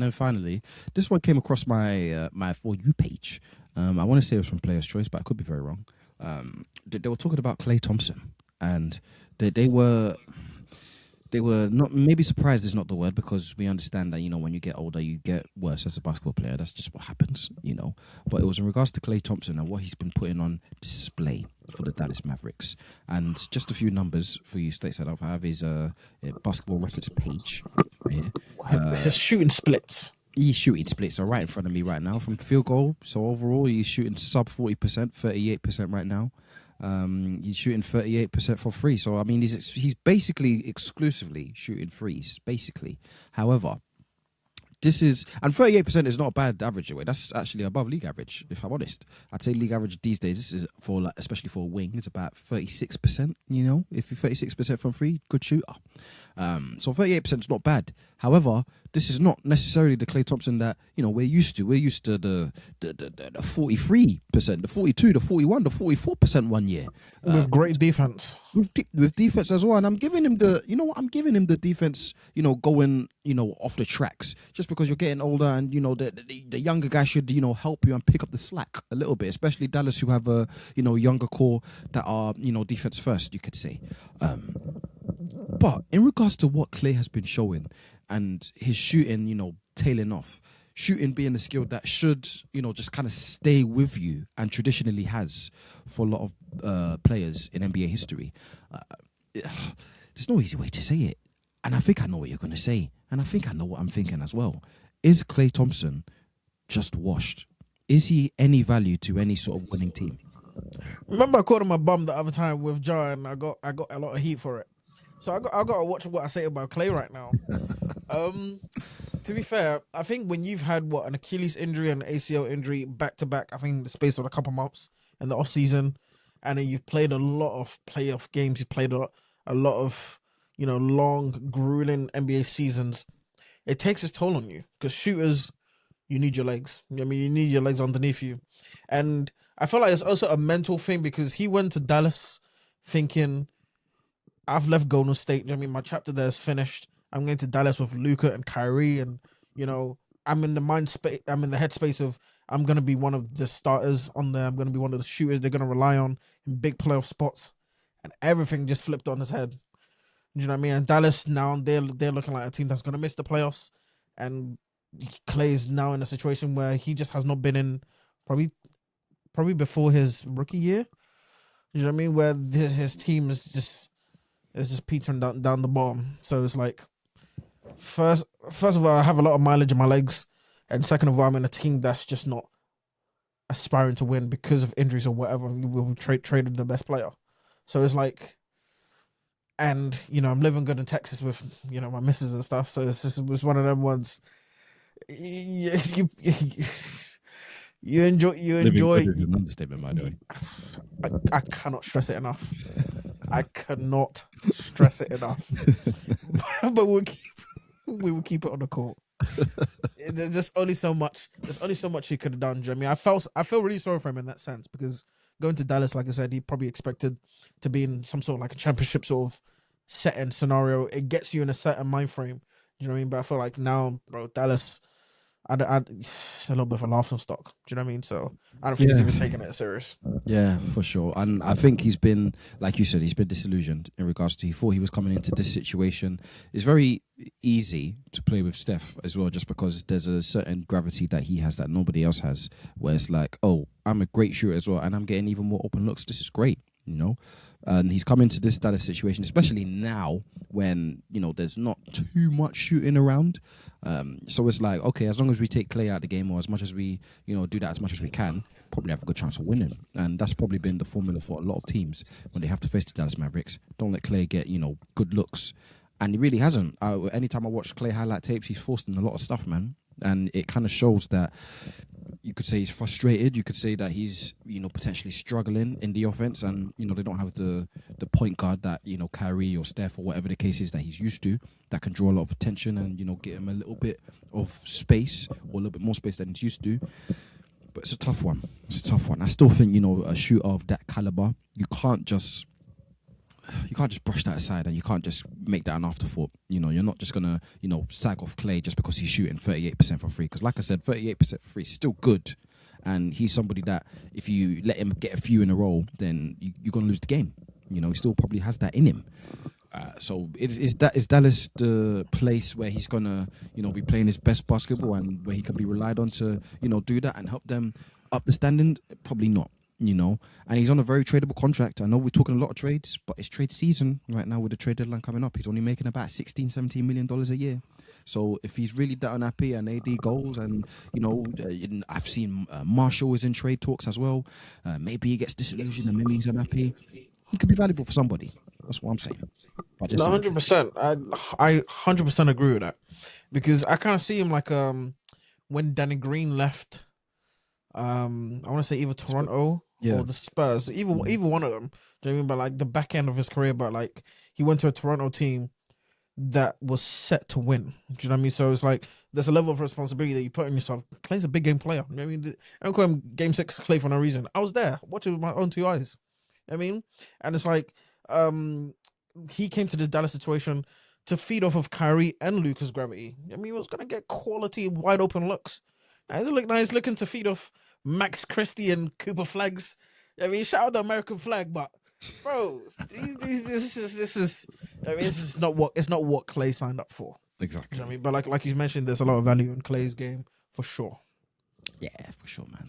then finally, this one came across my For You page. I want to say it was from Player's Choice, but I could be very wrong. They were talking about Klay Thompson, and they were not, maybe surprised is not the word, because we understand that, when you get older you get worse as a basketball player. That's just what happens. But it was in regards to Klay Thompson and what he's been putting on display for the Dallas Mavericks. And just a few numbers for you, Stateside. I have his basketball reference page right here. His shooting splits. He's shooting splits are right in front of me right now from field goal. So overall, he's shooting sub 40%, 38% right now. He's shooting 38% for free. So I mean, he's basically exclusively shooting threes, basically. However, this is, and 38% is not a bad average away. That's actually above league average, if I'm honest. I'd say league average these days, this is for, like, especially for a wing, is about 36%. If you're 36% from free, good shooter. So 38% is not bad. However, this is not necessarily the Klay Thompson that we're used to. We're used to the 43%, the 42, the 41, the 44% one year with great defense. With defense as well, and I'm giving him I'm giving him the defense, going, off the tracks, just because you're getting older, and the younger guy should help you and pick up the slack a little bit, especially Dallas, who have a younger core that are defense first, you could say. But in regards to what Klay has been showing and his shooting, tailing off, shooting being the skill that should, just kind of stay with you and traditionally has for a lot of players in NBA history. There's no easy way to say it. And I think I know what you're going to say. And I think I know what I'm thinking as well. Is Klay Thompson just washed? Is he any value to any sort of winning team? Remember, I called him my bum the other time with John, and I got a lot of heat for it. So I got to watch what I say about Klay right now. To be fair, I think when you've had an Achilles injury and an ACL injury back to back, I think in the space of a couple months in the off season, and then you've played a lot of playoff games, you've played a lot of long, grueling NBA seasons, it takes its toll on you, because shooters, you need your legs. You need your legs underneath you. And I feel like it's also a mental thing, because he went to Dallas thinking, I've left Golden State. My chapter there is finished. I'm going to Dallas with Luka and Kyrie, and I'm in the headspace of I'm going to be one of the starters on there. I'm going to be one of the shooters they're going to rely on in big playoff spots, and everything just flipped on his head. You know what I mean? And Dallas now, they're looking like a team that's going to miss the playoffs, and Klay is now in a situation where he just has not been in probably before his rookie year. You know what I mean? Where his team is just petering down the bottom. So it's like, first of all, I have a lot of mileage in my legs, and second of all, I'm in a team that's just not aspiring to win because of injuries or whatever. We traded the best player. So it's like, and I'm living good in Texas with my missus and stuff. So it was one of them ones. You enjoy. Living is an understatement, by the way. I cannot stress it enough. I cannot stress it enough. But we will keep it on the court. There's only so much he could have done. Do you know what I mean? I feel really sorry for him in that sense, because going to Dallas, like I said, he probably expected to be in some sort of like a championship sort of setting scenario. It gets you in a certain mind frame. Do you know what I mean? But I feel like now, bro, Dallas, it's a little bit of a laughing stock. Do you know what I mean? So I don't think he's even taking it serious. Yeah, for sure. And I think he's been, like you said, he's been disillusioned in regards to, he thought he was coming into this situation. It's very easy to play with Steph as well, just because there's a certain gravity that he has that nobody else has, where it's like, oh, I'm a great shooter as well, and I'm getting even more open looks. This is great, And he's come into this Dallas situation, especially now when, there's not too much shooting around. So it's like, okay, as long as we take Klay out of the game, or as much as we, do that as much as we can, probably have a good chance of winning. And that's probably been the formula for a lot of teams when they have to face the Dallas Mavericks. Don't let Klay get, good looks. And he really hasn't. Anytime I watch Klay highlight tapes, he's forced in a lot of stuff, man. And it kind of shows that you could say he's frustrated. You could say that he's, potentially struggling in the offense, and, they don't have the point guard that, Kyrie or Steph or whatever the case is that he's used to, that can draw a lot of attention and, get him a little bit of space, or a little bit more space than he's used to. But it's a tough one. I still think, a shooter of that caliber, you can't just you can't just brush that aside, and you can't just make that an afterthought. You know, you're not just gonna, sag off Klay just because he's shooting 38% from free. Because, like I said, 38% from free is still good, and he's somebody that if you let him get a few in a row, then you're gonna lose the game. You know, he still probably has that in him. So is Dallas the place where he's gonna, be playing his best basketball and where he can be relied on to, do that and help them up the standing? Probably not. And he's on a very tradable contract. I know we're talking a lot of trades, but it's trade season right now with the trade deadline coming up. He's only making about $16-17 million a year. So if he's really that unhappy and AD goals, and I've seen Marshall is in trade talks as well. Maybe he gets disillusioned and maybe he's unhappy. He could be valuable for somebody. That's what I'm saying. But just 100%. I 100% agree with that, because I kind of see him like when Danny Green left. I want to say either Toronto or the Spurs, either one of them. Do you know what I mean? But like the back end of his career, but like he went to a Toronto team that was set to win. Do you know what I mean? So it's like there's a level of responsibility that you put on yourself. Clay's a big game player. You know what I mean? I don't call him Game 6 Klay for no reason. I was there watching with my own two eyes. You know what I mean? And it's like he came to this Dallas situation to feed off of Kyrie and Luka's gravity. I mean, he was gonna get quality wide open looks. Now he's looking to feed off Max Christie and Cooper Flags. I mean, shout out the American flag, but bro, this is not what Klay signed up for. Exactly. You know what I mean? But like you mentioned, there's a lot of value in Klay's game for sure. Yeah, for sure, man.